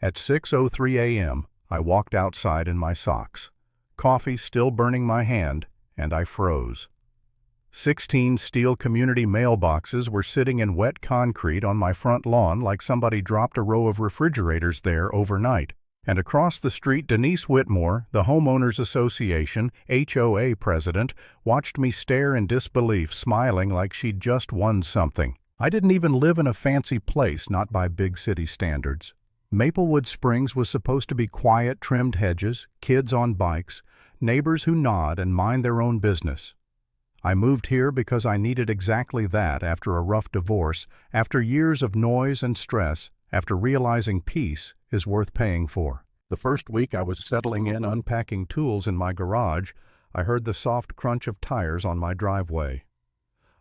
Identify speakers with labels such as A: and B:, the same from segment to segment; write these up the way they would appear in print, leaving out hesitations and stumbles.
A: At 6:03 a.m., I walked outside in my socks, coffee still burning my hand, and I froze. 16 steel community mailboxes were sitting in wet concrete on my front lawn like somebody dropped a row of refrigerators there overnight. And across the street, Denise Whitmore, the Homeowners Association, HOA president, watched me stare in disbelief, smiling like she'd just won something. I didn't even live in a fancy place, not by big city standards. Maplewood Springs was supposed to be quiet, trimmed hedges, kids on bikes, neighbors who nod and mind their own business. I moved here because I needed exactly that after a rough divorce, after years of noise and stress, after realizing peace is worth paying for. The first week I was settling in, unpacking tools in my garage, I heard the soft crunch of tires on my driveway.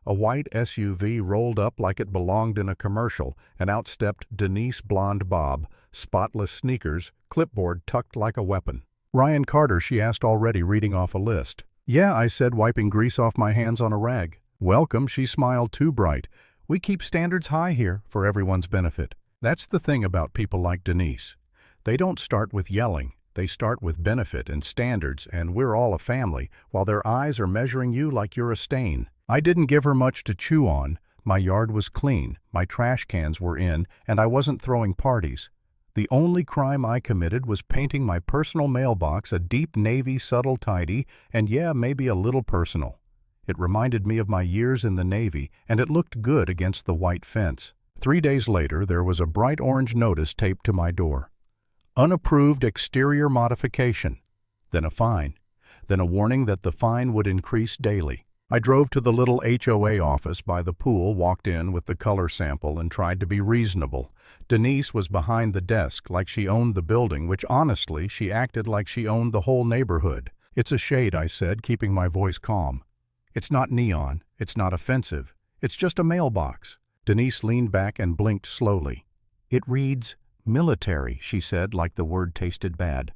A: A white SUV rolled up like it belonged in a commercial, and out stepped Denise Blonde Bob, spotless sneakers, clipboard tucked like a weapon. "Ryan Carter," she asked, already reading off a list. "Yeah," I said, wiping grease off my hands on a rag. "Welcome," she smiled too bright. "We keep standards high here for everyone's benefit." That's the thing about people like Denise. They don't start with yelling. They start with benefit and standards, and we're all a family, while their eyes are measuring you like you're a stain. I didn't give her much to chew on. My yard was clean, my trash cans were in, and I wasn't throwing parties. The only crime I committed was painting my personal mailbox a deep navy, subtle tidy, and yeah, maybe a little personal. It reminded me of my years in the Navy, and it looked good against the white fence. 3 days later, there was a bright orange notice taped to my door. Unapproved exterior modification. Then a fine. Then a warning that the fine would increase daily. I drove to the little HOA office by the pool, walked in with the color sample, and tried to be reasonable. Denise was behind the desk like she owned the building, which honestly, she acted like she owned the whole neighborhood. "It's a shade," I said, keeping my voice calm. "It's not neon. It's not offensive. It's just a mailbox." Denise leaned back and blinked slowly. "It reads military," she said, like the word tasted bad.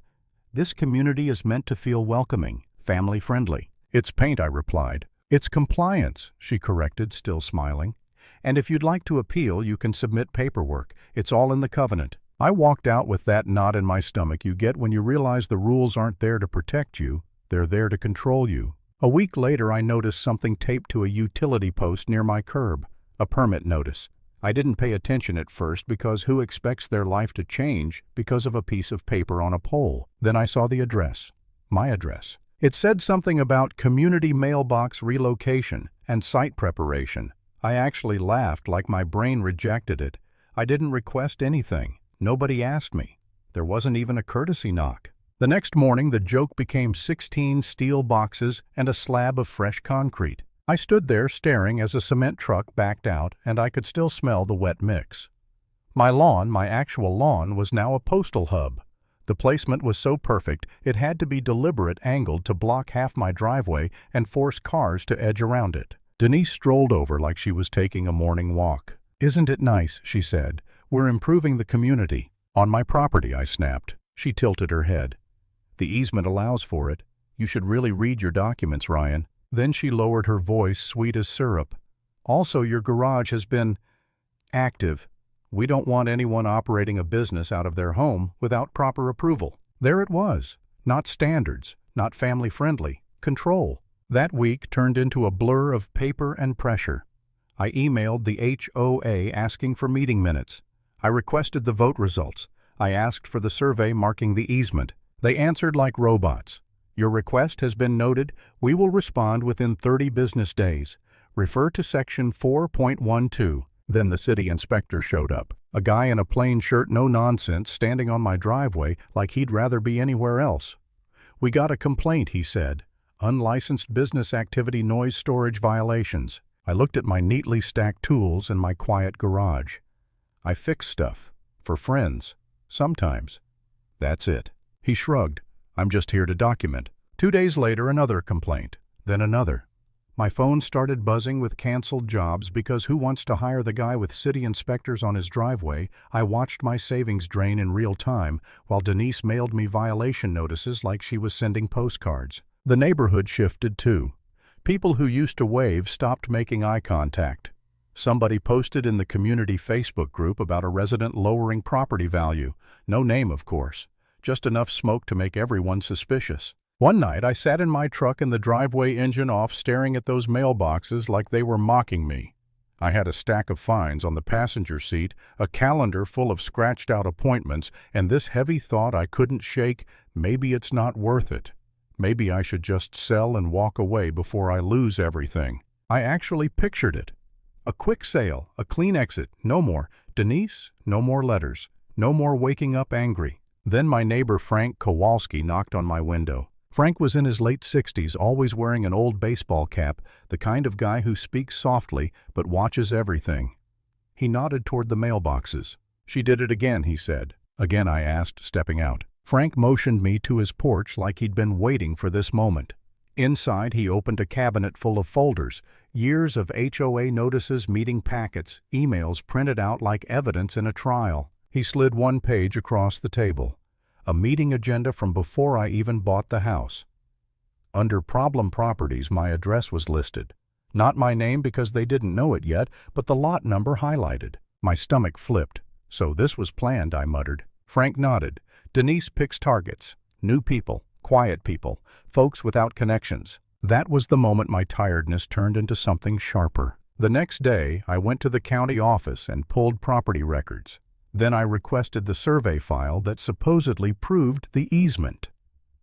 A: "This community is meant to feel welcoming, family-friendly." "It's paint," I replied. "It's compliance," she corrected, still smiling. "And if you'd like to appeal, you can submit paperwork. It's all in the covenant." I walked out with that knot in my stomach you get when you realize the rules aren't there to protect you, they're there to control you. A week later, I noticed something taped to a utility post near my curb, a permit notice. I didn't pay attention at first because who expects their life to change because of a piece of paper on a pole? Then I saw the address, my address. It said something about community mailbox relocation and site preparation. I actually laughed like my brain rejected it. I didn't request anything. Nobody asked me. There wasn't even a courtesy knock. The next morning, the joke became 16 steel boxes and a slab of fresh concrete. I stood there staring as a cement truck backed out, and I could still smell the wet mix. My lawn, my actual lawn, was now a postal hub. The placement was so perfect, it had to be deliberate, angled to block half my driveway and force cars to edge around it. Denise strolled over like she was taking a morning walk. "Isn't it nice?" she said. "We're improving the community." "On my property," I snapped. She tilted her head. "The easement allows for it. You should really read your documents, Ryan." Then she lowered her voice, sweet as syrup. "Also, your garage has been active. We don't want anyone operating a business out of their home without proper approval." There it was. Not standards, not family-friendly, control. That week turned into a blur of paper and pressure. I emailed the HOA asking for meeting minutes. I requested the vote results. I asked for the survey marking the easement. They answered like robots. "Your request has been noted. We will respond within 30 business days. Refer to section 4.12. Then the city inspector showed up. A guy in a plain shirt, no nonsense, standing on my driveway like he'd rather be anywhere else. "We got a complaint," he said. "Unlicensed business activity, noise storage violations." I looked at my neatly stacked tools in my quiet garage. I fix stuff. For friends. Sometimes. That's it. He shrugged. "I'm just here to document." 2 days later, another complaint. Then another. My phone started buzzing with canceled jobs because who wants to hire the guy with city inspectors on his driveway? I watched my savings drain in real time while Denise mailed me violation notices like she was sending postcards. The neighborhood shifted too. People who used to wave stopped making eye contact. Somebody posted in the community Facebook group about a resident lowering property value. No name, of course. Just enough smoke to make everyone suspicious. One night, I sat in my truck in the driveway, engine off, staring at those mailboxes like they were mocking me. I had a stack of fines on the passenger seat, a calendar full of scratched-out appointments, and this heavy thought I couldn't shake: maybe it's not worth it. Maybe I should just sell and walk away before I lose everything. I actually pictured it. A quick sale, a clean exit, no more. Denise, no more letters, no more waking up angry. Then my neighbor Frank Kowalski knocked on my window. Frank was in his late 60s, always wearing an old baseball cap, the kind of guy who speaks softly but watches everything. He nodded toward the mailboxes. "She did it again," he said. "Again?" I asked, stepping out. Frank motioned me to his porch like he'd been waiting for this moment. Inside, he opened a cabinet full of folders, years of HOA notices, meeting packets, emails printed out like evidence in a trial. He slid one page across the table. A meeting agenda from before I even bought the house. Under problem properties, my address was listed. Not my name because they didn't know it yet, but the lot number highlighted. My stomach flipped. "So this was planned," I muttered. Frank nodded. "Denise picks targets. New people. Quiet people, folks without connections." That was the moment my tiredness turned into something sharper. The next day, I went to the county office and pulled property records. Then I requested the survey file that supposedly proved the easement.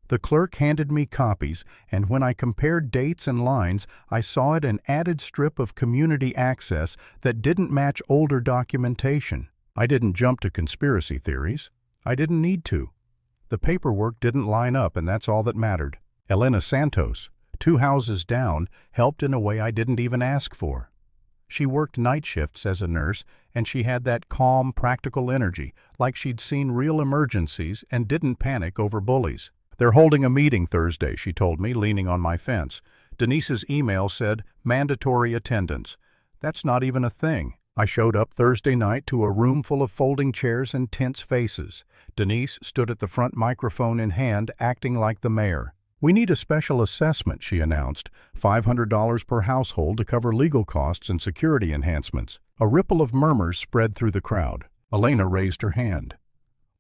A: The clerk handed me copies, and when I compared dates and lines, I saw it an added strip of community access that didn't match older documentation. I didn't jump to conspiracy theories. I didn't need to. The paperwork didn't line up, and that's all that mattered. Elena Santos, 2 houses down, helped in a way I didn't even ask for. She worked night shifts as a nurse, and she had that calm, practical energy, like she'd seen real emergencies and didn't panic over bullies. "They're holding a meeting Thursday," she told me, leaning on my fence. Denise's email said, "mandatory attendance." That's not even a thing. I showed up Thursday night to a room full of folding chairs and tense faces. Denise stood at the front, microphone in hand, acting like the mayor. "We need a special assessment," she announced, $500 per household to cover legal costs and security enhancements. A ripple of murmurs spread through the crowd. Elena raised her hand.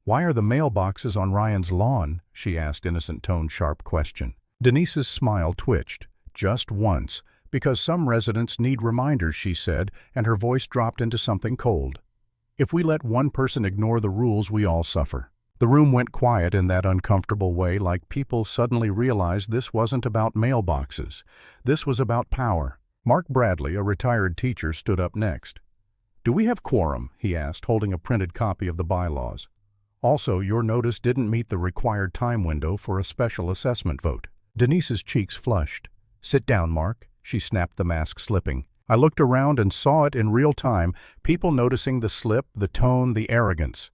A: "Why are the mailboxes on Ryan's lawn?" she asked, innocent tone, sharp question. Denise's smile twitched. "Just once. Because some residents need reminders," she said, and her voice dropped into something cold. "If we let one person ignore the rules, we all suffer." The room went quiet in that uncomfortable way, like people suddenly realized this wasn't about mailboxes. This was about power. Mark Bradley, a retired teacher, stood up next. "Do we have quorum?" he asked, holding a printed copy of the bylaws. "Also, your notice didn't meet the required time window for a special assessment vote." Denise's cheeks flushed. "Sit down, Mark," she snapped, the mask slipping. I looked around and saw it in real time, people noticing the slip, the tone, the arrogance.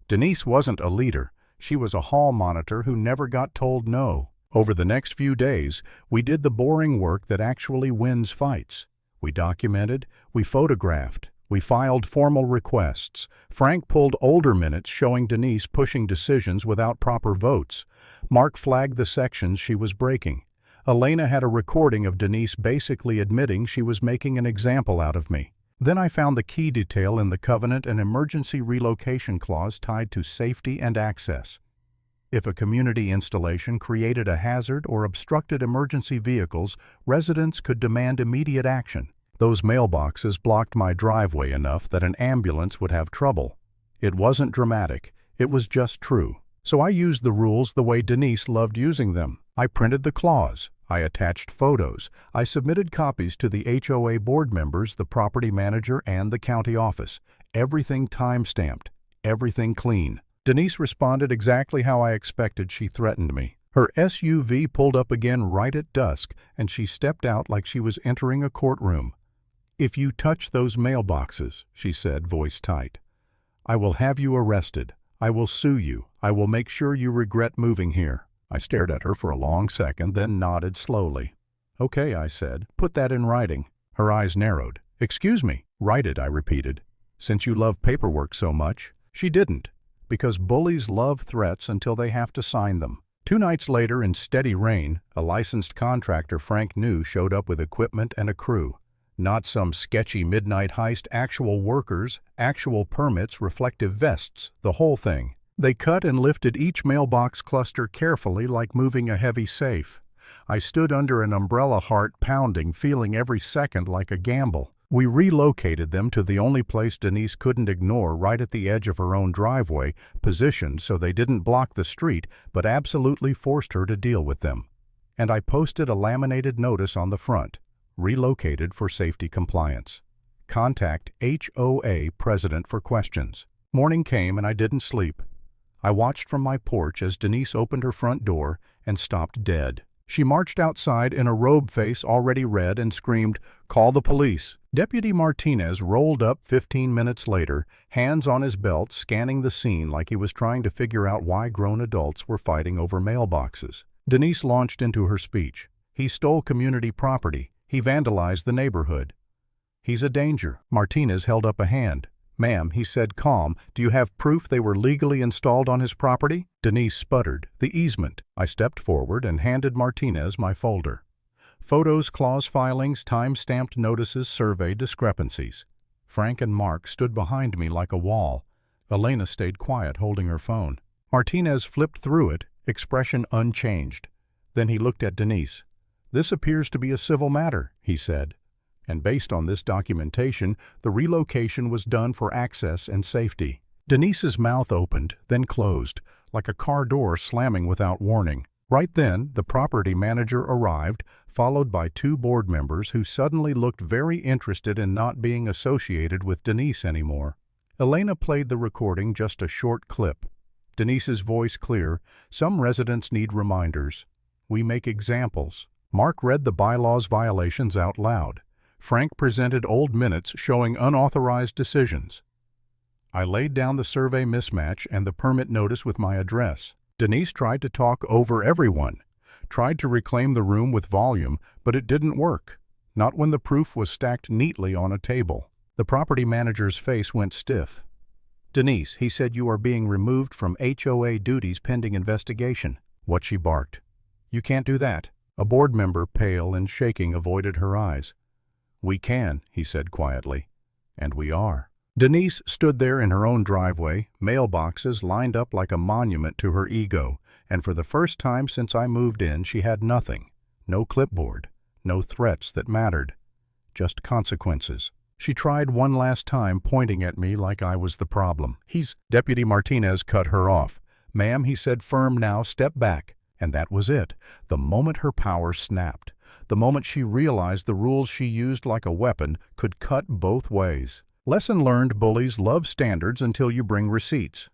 A: Denise wasn't a leader. She was a hall monitor who never got told no. Over the next few days, we did the boring work that actually wins fights. We documented, we photographed, we filed formal requests. Frank pulled older minutes showing Denise pushing decisions without proper votes. Mark flagged the sections she was breaking. Elena had a recording of Denise basically admitting she was making an example out of me. Then I found the key detail in the covenant, an emergency relocation clause tied to safety and access. If a community installation created a hazard or obstructed emergency vehicles, residents could demand immediate action. Those mailboxes blocked my driveway enough that an ambulance would have trouble. It wasn't dramatic, it was just true. So I used the rules the way Denise loved using them. I printed the clause. I attached photos. I submitted copies to the HOA board members, the property manager, and the county office. Everything time-stamped. Everything clean. Denise responded exactly how I expected. She threatened me. Her SUV pulled up again right at dusk, and she stepped out like she was entering a courtroom. "If you touch those mailboxes," she said, voice tight, "I will have you arrested. I will sue you. I will make sure you regret moving here." I stared at her for a long second, then nodded slowly. "Okay," I said. "Put that in writing." Her eyes narrowed. "Excuse me." "Write it," I repeated. "Since you love paperwork so much." She didn't, because bullies love threats until they have to sign them. 2 nights later, in steady rain, a licensed contractor Frank knew showed up with equipment and a crew. Not some sketchy midnight heist, actual workers, actual permits, reflective vests, the whole thing. They cut and lifted each mailbox cluster carefully like moving a heavy safe. I stood under an umbrella, heart pounding, feeling every second like a gamble. We relocated them to the only place Denise couldn't ignore, right at the edge of her own driveway, positioned so they didn't block the street, but absolutely forced her to deal with them. And I posted a laminated notice on the front, relocated for safety compliance. Contact HOA President for questions. Morning came and I didn't sleep. I watched from my porch as Denise opened her front door and stopped dead. She marched outside in a robe, face already red, and screamed, "Call the police." Deputy Martinez rolled up 15 minutes later, hands on his belt, scanning the scene like he was trying to figure out why grown adults were fighting over mailboxes. Denise launched into her speech. "He stole community property. He vandalized the neighborhood. He's a danger." Martinez held up a hand. "Ma'am," he said, calm, "do you have proof they were legally installed on his property?" Denise sputtered, "The easement." I stepped forward and handed Martinez my folder. Photos, clause filings, time-stamped notices, survey discrepancies. Frank and Mark stood behind me like a wall. Elena stayed quiet, holding her phone. Martinez flipped through it, expression unchanged. Then he looked at Denise. "This appears to be a civil matter," he said. And based on this documentation, the relocation was done for access and safety. Denise's mouth opened, then closed, like a car door slamming without warning. Right then, the property manager arrived, followed by 2 board members who suddenly looked very interested in not being associated with Denise anymore. Elena played the recording, just a short clip. Denise's voice clear. "Some residents need reminders. We make examples." Mark read the bylaws violations out loud. Frank presented old minutes showing unauthorized decisions. I laid down the survey mismatch and the permit notice with my address. Denise tried to talk over everyone, tried to reclaim the room with volume, but it didn't work. Not when the proof was stacked neatly on a table. The property manager's face went stiff. "Denise," he said, "you are being removed from HOA duties pending investigation." What she barked. "You can't do that." A board member, pale and shaking, avoided her eyes. "We can," he said quietly. "And we are." Denise stood there in her own driveway, mailboxes lined up like a monument to her ego, and for the first time since I moved in, she had nothing. No clipboard, no threats that mattered, just consequences. She tried one last time, pointing at me like I was the problem. Deputy Martinez cut her off. "Ma'am," he said, firm now, "step back." And that was it. The moment her power snapped. The moment she realized the rules she used like a weapon could cut both ways. Lesson learned: bullies love standards until you bring receipts.